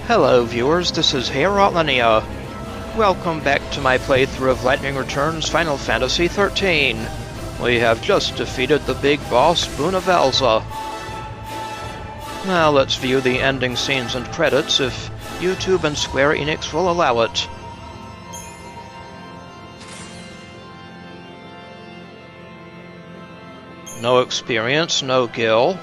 Hello viewers, this is Linnea. Welcome back to my playthrough of Lightning Returns Final Fantasy XIII. We have just defeated the big boss, Bunavelza. Now let's view the ending scenes and credits if YouTube and Square-Enix will allow it. No experience, no gil.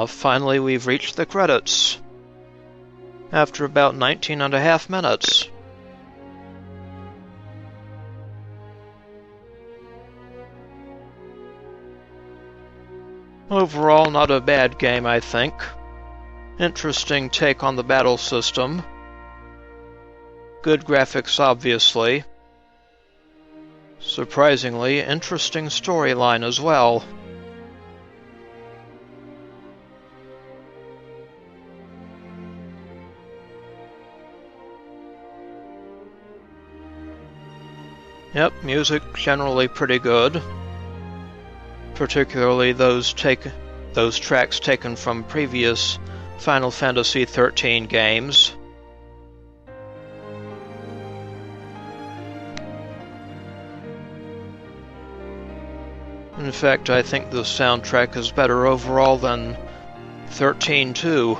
Finally we've reached the credits. After about 19.5 minutes. Overall, not a bad game, I think. Interesting take on the battle system. Good graphics, obviously. Surprisingly, interesting storyline as well. Yep, music generally pretty good. Particularly those tracks taken from previous Final Fantasy XIII games. In fact, I think the soundtrack is better overall than 13 too.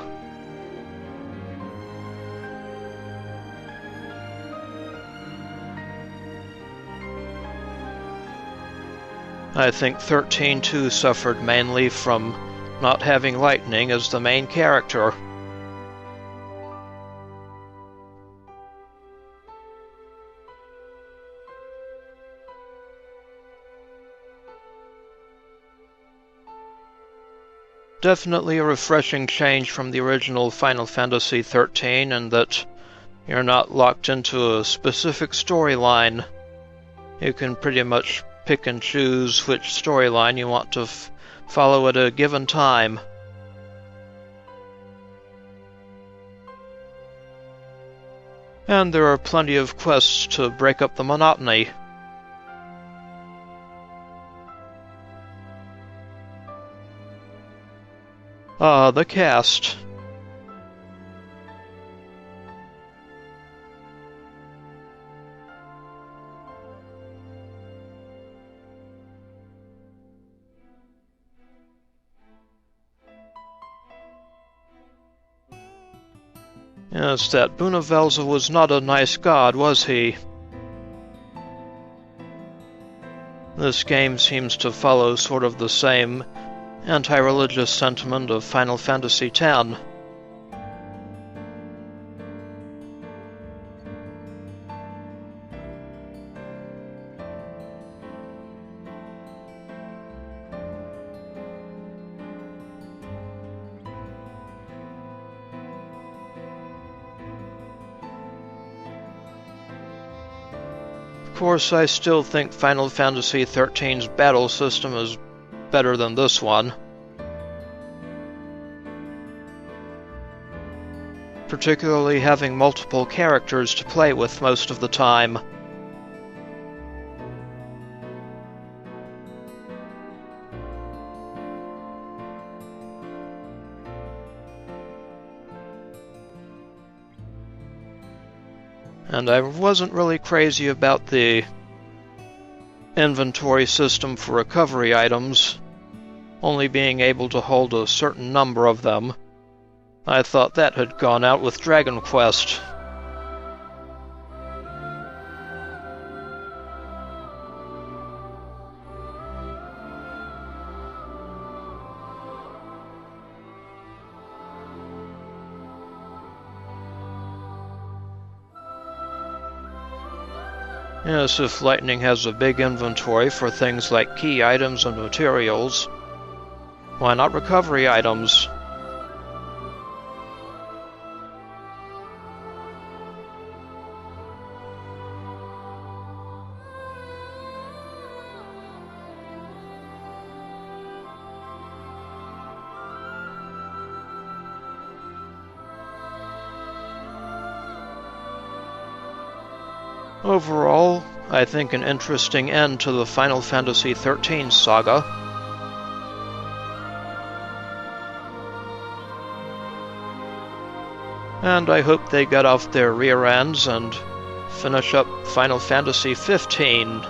I think 13 too suffered mainly from not having Lightning as the main character. Definitely a refreshing change from the original Final Fantasy XIII in that you're not locked into a specific storyline. You can pretty much pick and choose which storyline you want to follow at a given time. And there are plenty of quests to break up the monotony. The cast. Yes, that Bunavelza was not a nice god, was he? This game seems to follow sort of the same anti-religious sentiment of Final Fantasy X. Of course, I still think Final Fantasy XIII's battle system is better than this one. Particularly having multiple characters to play with most of the time. And I wasn't really crazy about the inventory system for recovery items, only being able to hold a certain number of them. I thought that had gone out with Dragon Quest. Yes, if Lightning has a big inventory for things like key items and materials, why not recovery items? Overall, I think an interesting end to the Final Fantasy XIII saga. And I hope they get off their rear ends and finish up Final Fantasy XV.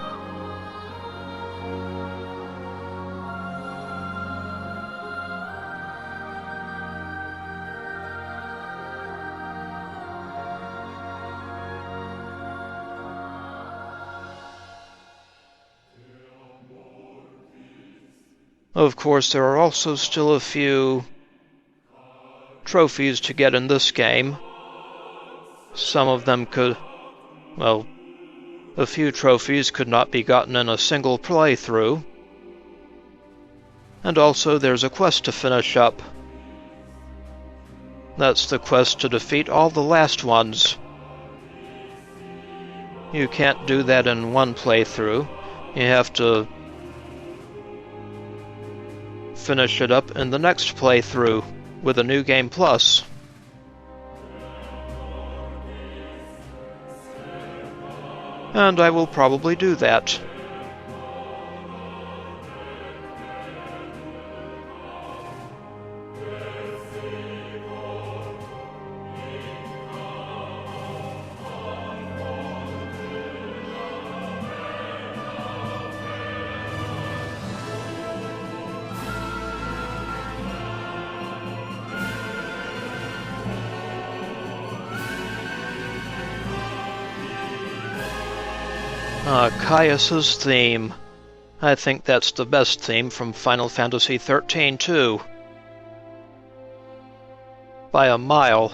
Of course, there are also still a few trophies to get in this game. Some of them could, well, a few trophies could not be gotten in a single playthrough. And also there's a quest to finish up. That's the quest to defeat all the last ones. You can't do that in one playthrough. You have to finish it up in the next playthrough with a New Game Plus. And I will probably do that. Caius's theme. I think that's the best theme from Final Fantasy XIII, too. By a mile.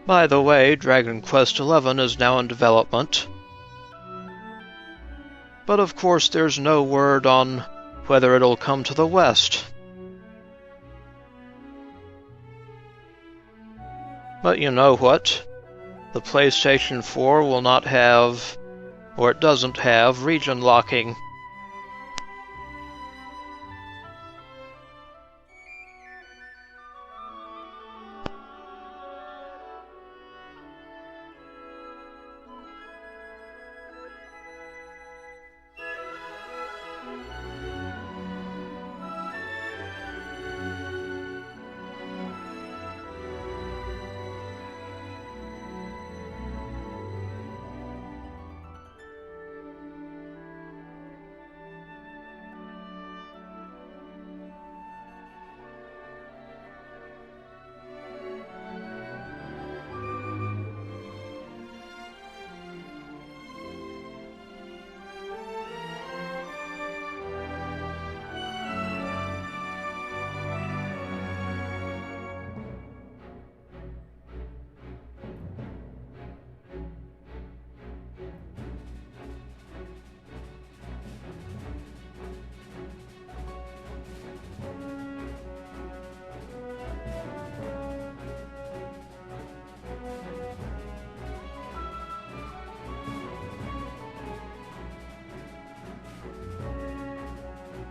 By the way, Dragon Quest XI is now in development. But of course there's no word on whether it'll come to the West. But you know what? The PlayStation 4 will not have, or it doesn't have, region locking.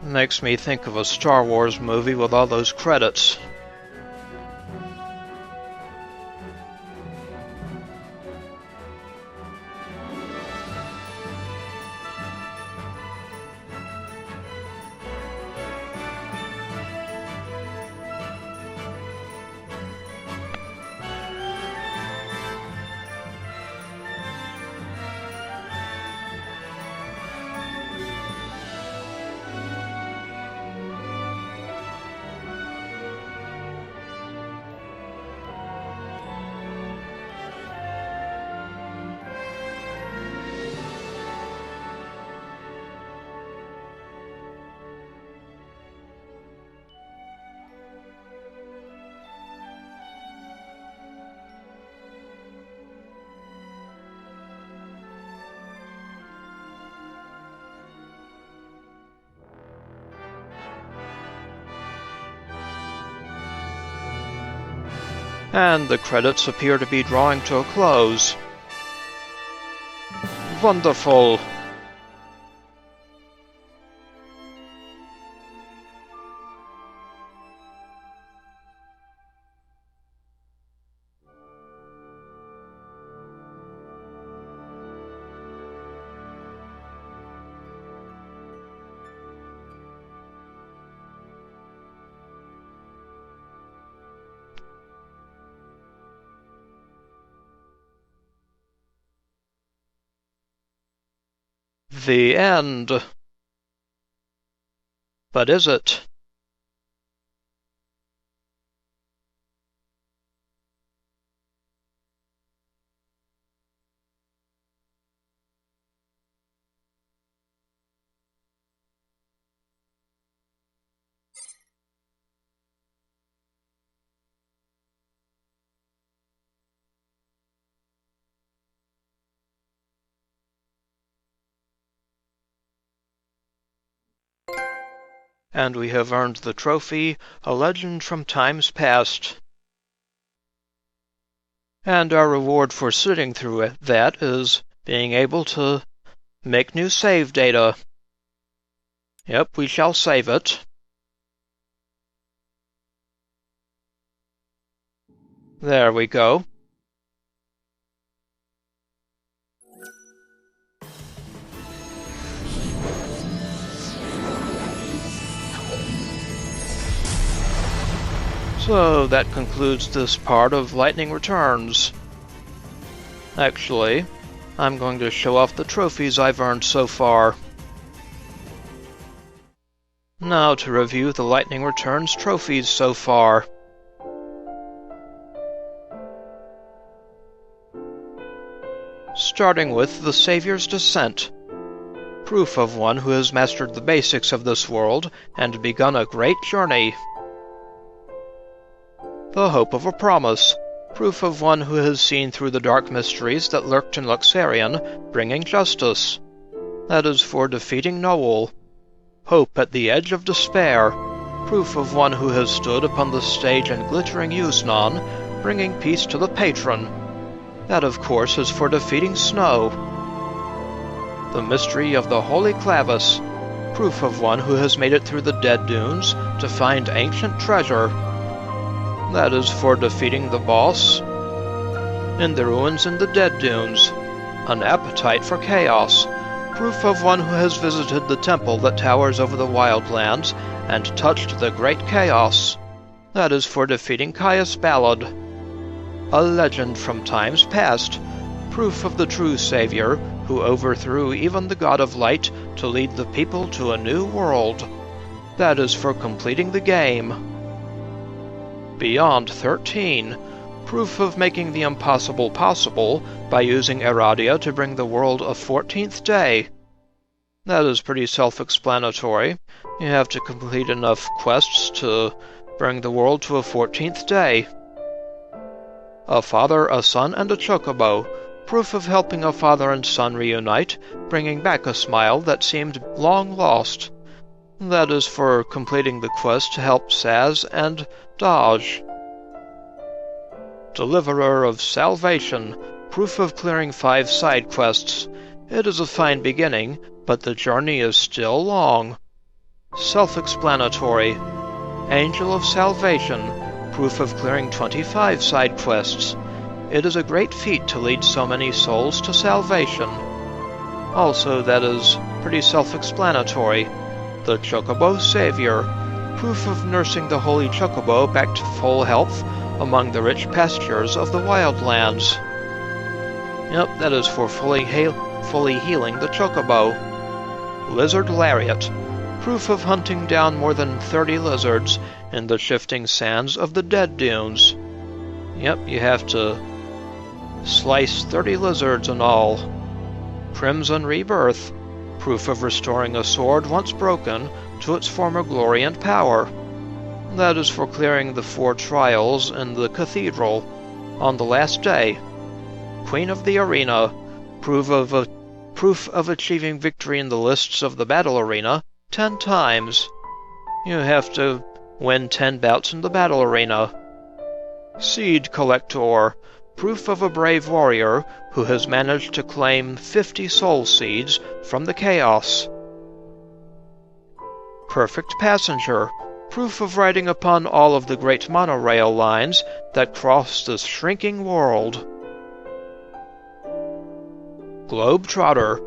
Makes me think of a Star Wars movie with all those credits. And the credits appear to be drawing to a close. Wonderful! The end. But is it? And we have earned the trophy, A Legend from Times Past. And our reward for sitting through that is being able to make new save data. Yep, we shall save it. There we go. So that concludes this part of Lightning Returns. Actually, I'm going to show off the trophies I've earned so far. Now to review the Lightning Returns trophies so far. Starting with the Savior's Descent. Proof of one who has mastered the basics of this world and begun a great journey. The Hope of a Promise. Proof of one who has seen through the dark mysteries that lurked in Luxarion, bringing justice. That is for defeating Noel. Hope at the Edge of Despair. Proof of one who has stood upon the stage in glittering Yusnon, bringing peace to the patron. That, of course, is for defeating Snow. The Mystery of the Holy Clavis. Proof of one who has made it through the Dead Dunes to find ancient treasure. That is for defeating the boss. In the Ruins in the Dead Dunes. An Appetite for Chaos. Proof of one who has visited the temple that towers over the Wildlands and touched the Great Chaos. That is for defeating Caius Ballad. A Legend from Times Past. Proof of the true Savior, who overthrew even the God of Light to lead the people to a new world. That is for completing the game. Beyond 13. Proof of making the impossible possible by using Eradia to bring the world a 14th day. That is pretty self-explanatory. You have to complete enough quests to bring the world to a 14th day. A Father, a Son, and a Chocobo. Proof of helping a father and son reunite, bringing back a smile that seemed long lost. That is for completing the quest to help Saz and Dodge. Deliverer of Salvation. Proof of clearing 5 side quests. It is a fine beginning, but the journey is still long. Self-explanatory. Angel of Salvation. Proof of clearing 25 side quests. It is a great feat to lead so many souls to salvation. Also, that is pretty self-explanatory. The Chocobo Savior. Proof of nursing the Holy Chocobo back to full health among the rich pastures of the Wildlands. Yep, that is for fully healing the Chocobo. Lizard Lariat. Proof of hunting down more than 30 lizards in the shifting sands of the Dead Dunes. Yep, you have to slice 30 lizards in all. Crimson Rebirth. Proof of restoring a sword once broken to its former glory and power. That is for clearing the 4 trials in the cathedral on the last day. Queen of the Arena. Proof of achieving victory in the lists of the battle arena 10 times. You have to win 10 bouts in the battle arena. Seed Collector, proof of a brave warrior who has managed to claim 50 soul seeds from the chaos. Perfect Passenger, proof of riding upon all of the great monorail lines that cross this shrinking world. Globetrotter,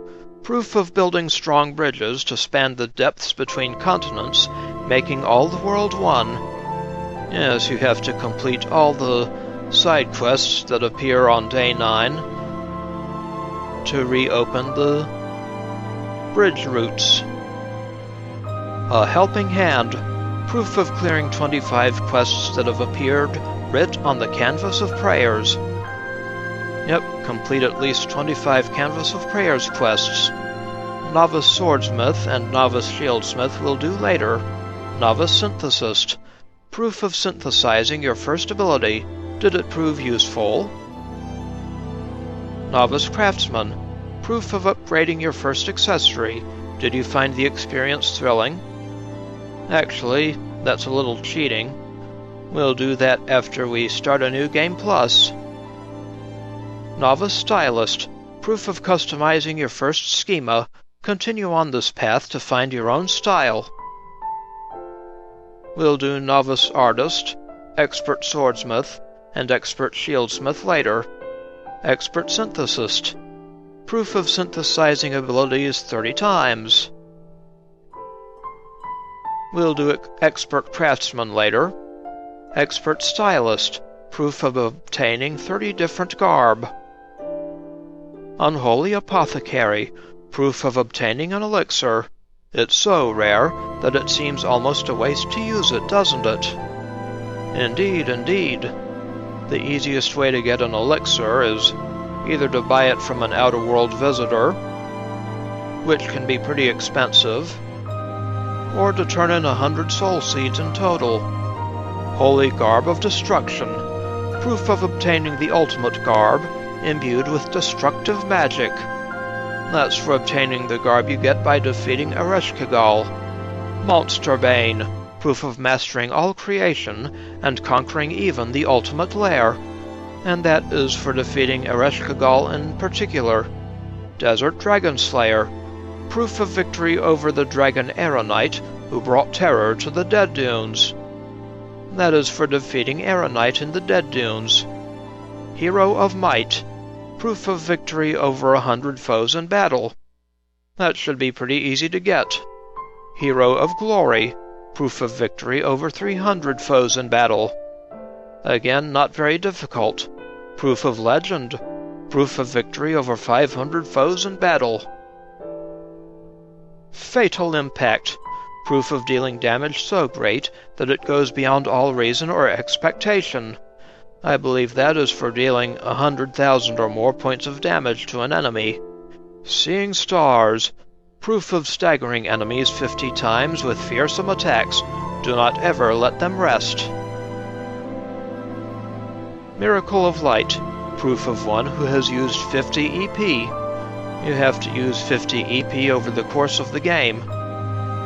proof of building strong bridges to span the depths between continents, making all the world one. Yes, you have to complete all the side quests that appear on day 9 to reopen the bridge routes. A Helping Hand, proof of clearing 25 quests that have appeared writ on the Canvas of Prayers. Yep, complete at least 25 Canvas of Prayers quests. Novice Swordsmith and Novice Shieldsmith will do later. Novice Synthesist, proof of synthesizing your first ability. Did it prove useful? Novice Craftsman, proof of upgrading your first accessory. Did you find the experience thrilling? Actually, that's a little cheating. We'll do that after we start a new game plus. Novice Stylist, proof of customizing your first schema. Continue on this path to find your own style. We'll do Novice Artist, Expert Swordsmith, and Expert Shieldsmith later. Expert Synthesist, proof of synthesizing abilities 30 times. We'll do Expert Craftsman later. Expert Stylist, proof of obtaining 30 different garb. Unholy Apothecary, proof of obtaining an elixir. It's so rare that it seems almost a waste to use it, doesn't it? Indeed, indeed. The easiest way to get an elixir is either to buy it from an outer-world visitor, which can be pretty expensive, or to turn in 100 soul seeds in total. Holy Garb of Destruction, proof of obtaining the ultimate garb, imbued with destructive magic. That's for obtaining the garb you get by defeating Ereshkigal. Monster Bane, proof of mastering all creation and conquering even the ultimate lair. And that is for defeating Ereshkigal in particular. Desert Dragon Slayer, proof of victory over the dragon Aeronite, who brought terror to the Dead Dunes. That is for defeating Aeronite in the Dead Dunes. Hero of Might, proof of victory over 100 foes in battle. That should be pretty easy to get. Hero of Glory, proof of victory over 300 foes in battle. Again, not very difficult. Proof of Legend, proof of victory over 500 foes in battle. Fatal Impact, proof of dealing damage so great that it goes beyond all reason or expectation. I believe that is for dealing 100,000 or more points of damage to an enemy. Seeing Stars, proof of staggering enemies 50 times with fearsome attacks. Do not ever let them rest. Miracle of Light, proof of one who has used 50 EP. You have to use 50 EP over the course of the game.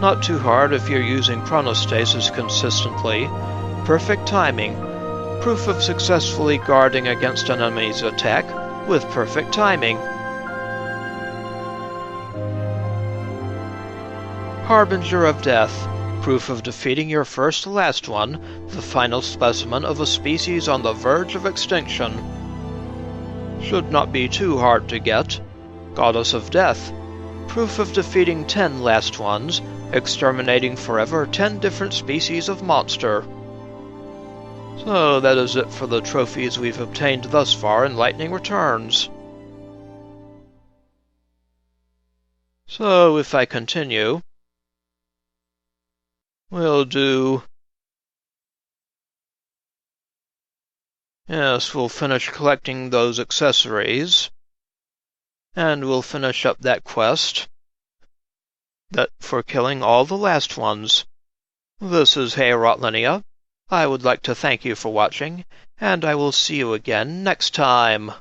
Not too hard if you're using chronostasis consistently. Perfect timing, proof of successfully guarding against an enemy's attack with perfect timing. Harbinger of Death, proof of defeating your first last one, the final specimen of a species on the verge of extinction. Should not be too hard to get. Goddess of Death, proof of defeating 10 last ones, exterminating forever 10 different species of monster. So that is it for the trophies we've obtained thus far in Lightning Returns. So if I continue, we'll finish collecting those accessories, and we'll finish up that quest for killing all the last ones. This is Hey Rotlinia. I would like to thank you for watching, and I will see you again next time.